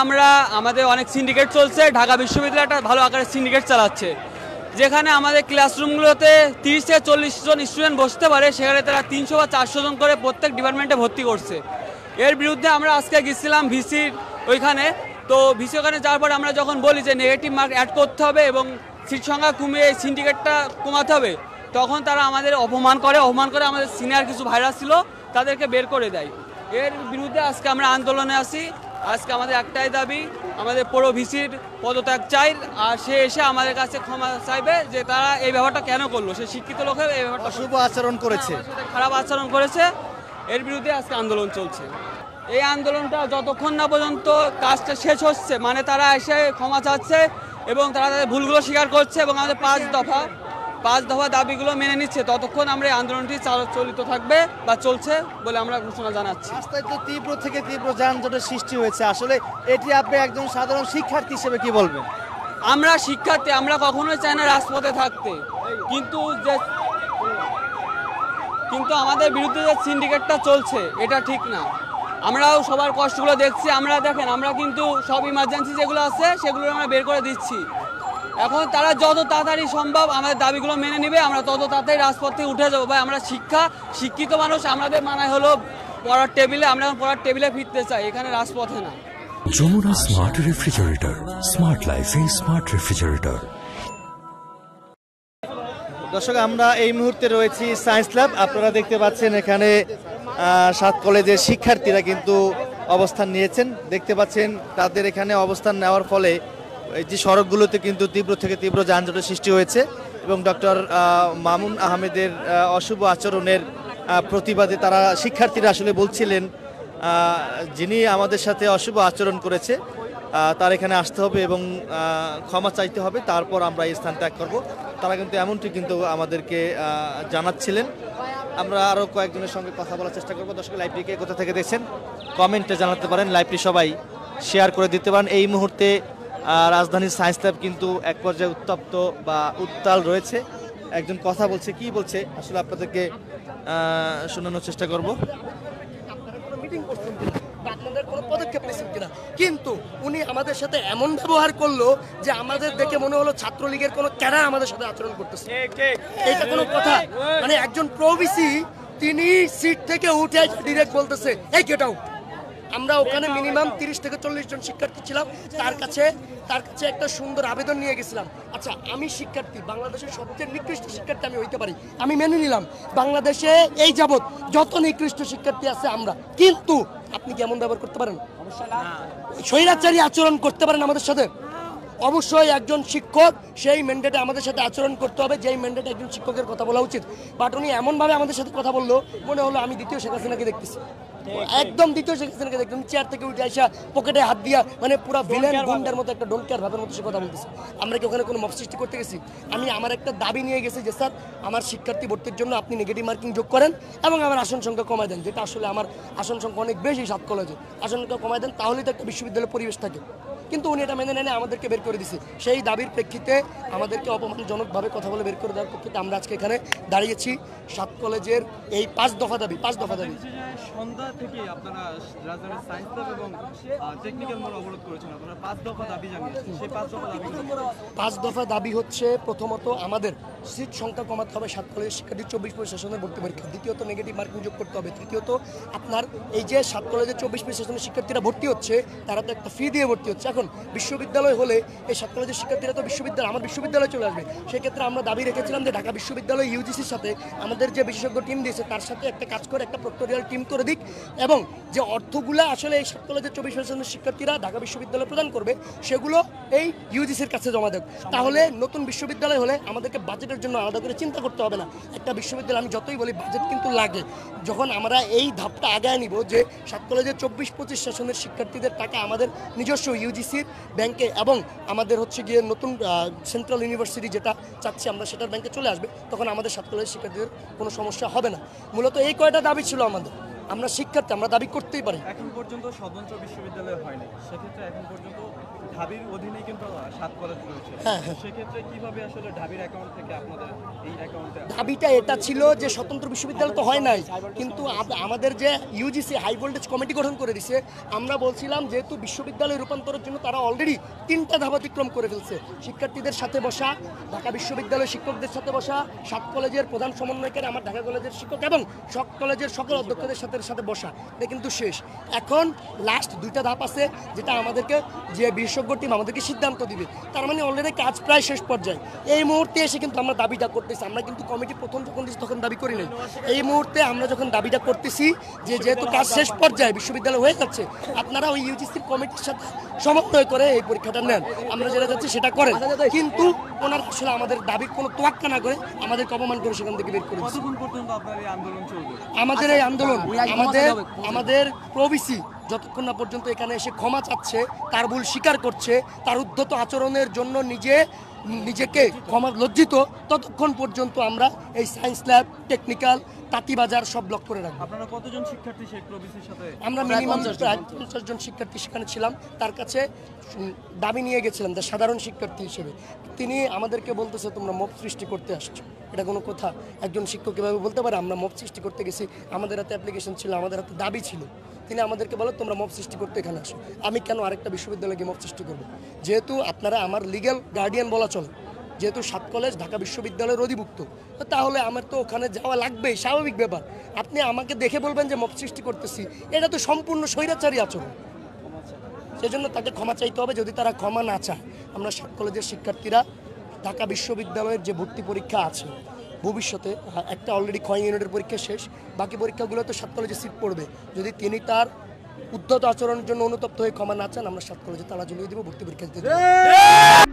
আমরা আমাদের অনেক সিন্ডিকেট চলছে। ঢাকা বিশ্ববিদ্যালয় একটা ভালো আকারের সিন্ডিকেট চালাচ্ছে, যেখানে আমাদের ক্লাসরুমগুলোতে 30 থেকে 40 জন স্টুডেন্ট বসতে পারে, সেখানে তারা 300 বা 400 জন করে প্রত্যেক ডিপার্টমেন্টে ভর্তি করছে। এর বিরুদ্ধে আমরা আজকে গেছিলাম ভিসির ওইখানে। তো ভিসি ওখানে যাওয়ার পর আমরা যখন বলি যে নেগেটিভ মার্ক অ্যাড করতে হবে এবং সিট সংখ্যা কমিয়ে সিন্ডিকেটটা কমাতে হবে, তখন তারা আমাদের অপমান করে আমাদের সিনিয়র কিছু ভাইরাস ছিল তাদেরকে বের করে দেয়। এর বিরুদ্ধে আজকে আমরা আন্দোলনে আসি। আজকে আমাদের একটাই দাবি, আমাদের পুরো ভিসির পদত্যাগ চাই, আর সে এসে আমাদের কাছে ক্ষমা চাইবে যে তারা এই ব্যাপারটা কেন করলো। সে শিক্ষিত লোক এই ব্যাপারটা শুভ আচরণ করেছে, খারাপ আচরণ করেছে, এর বিরুদ্ধে আজকে আন্দোলন চলছে। এই আন্দোলনটা যতক্ষণ না পর্যন্ত কাজটা শেষ হচ্ছে, মানে তারা এসে ক্ষমা চাচ্ছে এবং তারা তাদের ভুলগুলো স্বীকার করছে এবং আমাদের 5 দফা দাবিগুলো মেনে নিচ্ছে, ততক্ষণ আমরা এই আন্দোলনটি চালিত থাকবে বা চলছে বলে আমরা ঘোষণা জানাচ্ছি। রাস্তায় তো তীব্র থেকে তীব্র যানজটের সৃষ্টি হয়েছে, আসলে এটি আপনি একজন সাধারণ শিক্ষার্থী হিসেবে কি বলবেন? আমরা শিক্ষার্থী, আমরা কখনোই চাই না রাজপথে থাকতে, কিন্তু আমাদের বিরুদ্ধে যে সিন্ডিকেটটা চলছে এটা ঠিক না। আমরাও সবার কষ্টগুলো দেখছি। আমরা কিন্তু সব ইমার্জেন্সি যেগুলো আছে সেগুলো আমরা বের করে দিচ্ছি। এখন তারা যত তাড়াতাড়ি সম্ভব আমাদের দাবিগুলো মেনে নেবে, আমরা তত তাড়াতাড়ি রাজপথ থেকে উঠে যাবো। ভাই, আমরা শিক্ষিত মানুষ, আমাদের মানায় হলো পড়ার টেবিলে। আমরা পড়ার টেবিলে ফিরতে চাই, এখানে রাজপথে না। যমুনা স্মার্ট রেফ্রিজারেটর, স্মার্ট লাইফে স্মার্ট রেফ্রিজারেটর। দর্শক, আমরা এই মুহূর্তে রয়েছি সায়েন্স ল্যাব। আপনারা দেখতে পাচ্ছেন এখানে 7 কলেজের শিক্ষার্থীরা কিন্তু অবস্থান নিয়েছেন। দেখতে পাচ্ছেন তাদের এখানে অবস্থান নেওয়ার ফলে এই যে সড়কগুলোতে কিন্তু তীব্র থেকে তীব্র যানজটের সৃষ্টি হয়েছে এবং ডক্টর মামুন আহমেদের অশুভ আচরণের প্রতিবাদে তারা শিক্ষার্থীরা আসলে বলছিলেন যিনি আমাদের সাথে অশুভ আচরণ করেছে তার এখানে আসতে হবে এবং ক্ষমা চাইতে হবে, তারপর আমরা এই স্থান ত্যাগ করব। তারা কিন্তু এমনটি কিন্তু আমাদেরকে জানাচ্ছিলেন। আমরা আরও কয়েকজনের সঙ্গে কথা বলার চেষ্টা করবো। দর্শক, লাইভটিকে কোথা থেকে দেখছেন কমেন্টে জানাতে পারেন, লাইভটি সবাই শেয়ার করে দিতে পারেন। এই মুহূর্তে রাজধানীর সায়েন্স ল্যাব কিন্তু এক পর্যায়ে উত্তপ্ত বা উত্তাল রয়েছে। একজন কথা বলছে, কি বলছে আসলে আপনাদেরকে শোনানোর চেষ্টা করব। আপনাদের কোনো পদক্ষেপ নিয়েছেন কিনা, কিন্তু উনি আমাদের সাথে এমন ব্যবহার করলো যে আমাদের দেখে মনে হলো ছাত্রলীগের কোনো ক্যাডার আমাদের সাথে আচরণ করতেছে। এটা কোনো কথা? মানে একজন প্রভিসি তিনি সিট থেকে উঠে ডিরেক্ট বলতেছে এই গেট আউট। আমরা ওখানে মিনিমাম 30 থেকে 40 জন শিক্ষার্থী ছিলাম। তার কাছে একটা সুন্দর আবেদন নিয়ে গেছিলাম। আচ্ছা, আমি শিক্ষার্থী, বাংলাদেশের সবচেয়ে নিকৃষ্ট শিক্ষার্থী আমি হইতে পারি, আমি মেনে নিলাম। বাংলাদেশে এই যাবৎ যত নিকৃষ্ট শিক্ষার্থী আছে আমরা, কিন্তু আপনি কি এমন ব্যবহার করতে পারেন? স্বৈরাচারী আচরণ করতে পারেন আমাদের সাথে? অবশ্যই একজন শিক্ষক সেই ম্যান্ডেটে আমাদের সাথে আচরণ করতে হবে, যেই ম্যান্ডেটে একজন শিক্ষকের কথা বলা উচিত। বাট উনি এমনভাবে আমাদের সাথে কথা বললো মনে হলো আমি দ্বিতীয় শেখ হাসিনাকে দেখতেছি, একদম দ্বিতীয় শেখ হাসিনাকে দেখতেন। চেয়ার থেকে উঠে আসা পকেটে হাত দিয়া মানে পুরো ভিলেন গুন্ডার মতো একটা ডোন্ট কেয়ার ভাবের মতো সে কথা বলতেছে। আমরা কি ওখানে কোনো মব সৃষ্টি করতে গেছি? আমি আমার একটা দাবি নিয়ে গেছি যে স্যার আমার শিক্ষার্থী ভর্তির জন্য আপনি নেগেটিভ মার্কিং যোগ করেন এবং আমার আসন সংখ্যা কমায় দেন, যেটা আসলে আমার আসন সংখ্যা অনেক বেশি 7 কলেজে, আসন সংখ্যা কমায় দেন, তাহলেই তো একটা বিশ্ববিদ্যালয়ের পরিবেশ থাকে। কিন্তু উনি এটা মেনে নেয়, আমাদেরকে বের করে দিছে। সেই দাবির প্রেক্ষিতে আমাদেরকে অপমানজনকভাবে কথা বলে বের করে দেওয়ার প্রেক্ষিতে আমরা আজকে এখানে দাঁড়িয়েছি। 7 কলেজের এই 5 দফা দাবি। সন্ধ্যা থেকে আপনারা রাজধানীর সায়েন্স ল্যাব এবং টেকনিক্যাল মোড় অবরোধ করেছেন, আপনারা 5 দফা দাবি জানিয়েছেন। সেই 5 দফা দাবি হচ্ছে প্রথমত আমাদের সিট সংখ্যা কমাতে হবে 7 কলেজের শিক্ষার্থী 24 সেশনের ভর্তি পরীক্ষা। দ্বিতীয়ত নেগেটিভ মার্কিং যোগ করতে হবে। তৃতীয়ত আপনার এই যে 7 কলেজের 24 সেশনের শিক্ষার্থীরা ভর্তি হচ্ছে তারা তো একটা ফি দিয়ে ভর্তি হচ্ছে। এখন বিশ্ববিদ্যালয় হলে এই 7 কলেজের শিক্ষার্থীরা তো আমার বিশ্ববিদ্যালয়ে চলে আসবে। সেক্ষেত্রে আমরা দাবি রেখেছিলাম যে ঢাকা বিশ্ববিদ্যালয় ইউজিসির সাথে আমাদের যে বিশেষজ্ঞ টিম দিয়েছে তার সাথে একটা কাজ করে একটা প্রক্টোরিয়াল টিম করে দিক, এবং যে অর্থগুলো আসলে এই 7 কলেজের 24 সেশনের শিক্ষার্থীরা ঢাকা বিশ্ববিদ্যালয় প্রদান করবে সেগুলো এই ইউজিসির কাছে জমা দেব। তাহলে নতুন বিশ্ববিদ্যালয় হলে আমাদেরকে বাজেটের জন্য আলাদা করে চিন্তা করতে হবে না। একটা বিশ্ববিদ্যালয়, আমি যতই বলি বাজেট কিন্তু লাগে। যখন আমরা এই ধাপটা আগায় নিব যে 7 কলেজের 24-25 সেশনের শিক্ষার্থীদের টাকা আমাদের নিজস্ব ইউজিসির ব্যাংকে এবং আমাদের হচ্ছে গিয়ে নতুন সেন্ট্রাল ইউনিভার্সিটি যেটা চাচ্ছি আমরা সেটার ব্যাংকে চলে আসবে, তখন আমাদের 7 কলেজের শিক্ষার্থীদের কোনো সমস্যা হবে না। মূলত এই কয়টা দাবি ছিল আমাদের। আমরা শিক্ষার্থী, আমরা দাবি করতেই পারি। এখন পর্যন্ত স্বতন্ত্র বিশ্ববিদ্যালয় হয়নি, সেক্ষেত্রে এখন পর্যন্ত ঢাবির অধীনেই কিন্তু 7 কলেজ রয়েছে। সেক্ষেত্রে কিভাবে আসলে ঢাবির অ্যাকাউন্ট থেকে আপনাদের এই অ্যাকাউন্টে দাবিটা এটা ছিল যে স্বতন্ত্র বিশ্ববিদ্যালয় তো হয় নাই, কিন্তু আমাদের যে ইউজিসি হাই ভোল্টেজ কমিটি গঠন করে দিছে, আমরা বলছিলাম যেহেতু বিশ্ববিদ্যালয় রূপান্তরের জন্য তারা অলরেডি 3টা ধাপ অতিক্রম করে ফেলছে, শিক্ষার্থীদের সাথে বসা, ঢাকা বিশ্ববিদ্যালয়ের শিক্ষকদের সাথে বসা, 7 কলেজের প্রধান সমন্বয়কারী আমার ঢাকা কলেজের শিক্ষক এবং সব কলেজের সকল অধ্যক্ষদের সাথে বসা, এটা কিন্তু শেষ। এখন লাস্ট 2টা ধাপ আছে, যেটা আমাদেরকে যে বিশেষজ্ঞ টিম আমাদেরকে সিদ্ধান্ত দিবে। তার মানে অলরেডি কাজ প্রায় শেষ পর্যায়ে। এই মুহূর্তে এসে কিন্তু আমরা দাবিটা করতেছি, আমরা কিন্তু কমিটি প্রথম যখন দিচ্ছি তখন দাবি করি নাই। এই মুহূর্তে আমরা যখন দাবিটা করতেছি যে যেহেতু কাজ শেষ পর্যায়ে, বিশ্ববিদ্যালয় হয়ে যাচ্ছে, আপনারা ওই ইউজিসির কমিটির সাথে সমন্বয় করে এই পরীক্ষাটা নেন, আমরা যেটা যাচ্ছি সেটা করেন। কিন্তু ওনারা আসলে আমাদের দাবির কোনো তোয়াক্কা না করে আমাদেরকে অপমান করে সেখান থেকে বের করে দিচ্ছে। কতক্ষণ পর্যন্ত আপনার এই আন্দোলন চলবে? আমাদের এই আন্দোলন, আমাদের প্রবিসি যতক্ষণ না পর্যন্ত এখানে এসে ক্ষমা চাচ্ছে, তার ভুল স্বীকার করছে, তার উদ্ধত আচরণের জন্য নিজেকে ক্ষমা লজ্জিত, ততক্ষণ পর্যন্ত আমরা এই সায়েন্স ল্যাব, টেকনিক্যাল, তাঁতিবাজার সব ব্লক করে রাখবো। আপনারা কতজন শিক্ষার্থী সেই প্রবিসির সাথে? আমরা মিনিমাম 50 জন শিক্ষার্থী সেখানে ছিলাম, তার কাছে দাবি নিয়ে গেছিলাম যে সাধারণ শিক্ষার্থী হিসেবে। তিনি আমাদেরকে বলতেছে তোমরা মব সৃষ্টি করতে আসছো, এটা কোনো কথা? একজন শিক্ষক এভাবে বলতে পারে? আমরা মব সৃষ্টি করতে গেছি, আমাদের হাতে অ্যাপ্লিকেশন ছিল, আমাদের হাতে দাবি ছিল। তিনি আমাদেরকে বলে তোমরা মব সৃষ্টি করতে এখানে আসো। আমি কেন আরেকটা বিশ্ববিদ্যালয়কে মব সৃষ্টি করবো? যেহেতু আপনারা আমার লিগ্যাল গার্ডিয়ান বলা চলে, যেহেতু 7 কলেজ ঢাকা বিশ্ববিদ্যালয়ের অধিভুক্ত, তাহলে আমার তো ওখানে যাওয়া লাগবেই, স্বাভাবিক ব্যাপার। আপনি আমাকে দেখে বলবেন যে মব সৃষ্টি করতেছি, এটা তো সম্পূর্ণ স্বৈরাচারী আচরণ। সেজন্য তাকে ক্ষমা চাইতে হবে। যদি তারা ক্ষমা না চায়, আমরা 7 কলেজের শিক্ষার্থীরা ঢাকা বিশ্ববিদ্যালয়ের যে ভর্তি পরীক্ষা আছে ভবিষ্যতে, একটা অলরেডি ক্ষয় ইউনিটের পরীক্ষা শেষ, বাকি পরীক্ষাগুলো তো 7 কলেজে সিট পড়বে। যদি তিনি তার উদ্ধত আচরণের জন্য অনুতপ্ত হয়ে ক্ষমা না চান, আমরা 7 কলেজে তালা ঝুলিয়ে দেবো, ভর্তি পরীক্ষা দিতে দেবো।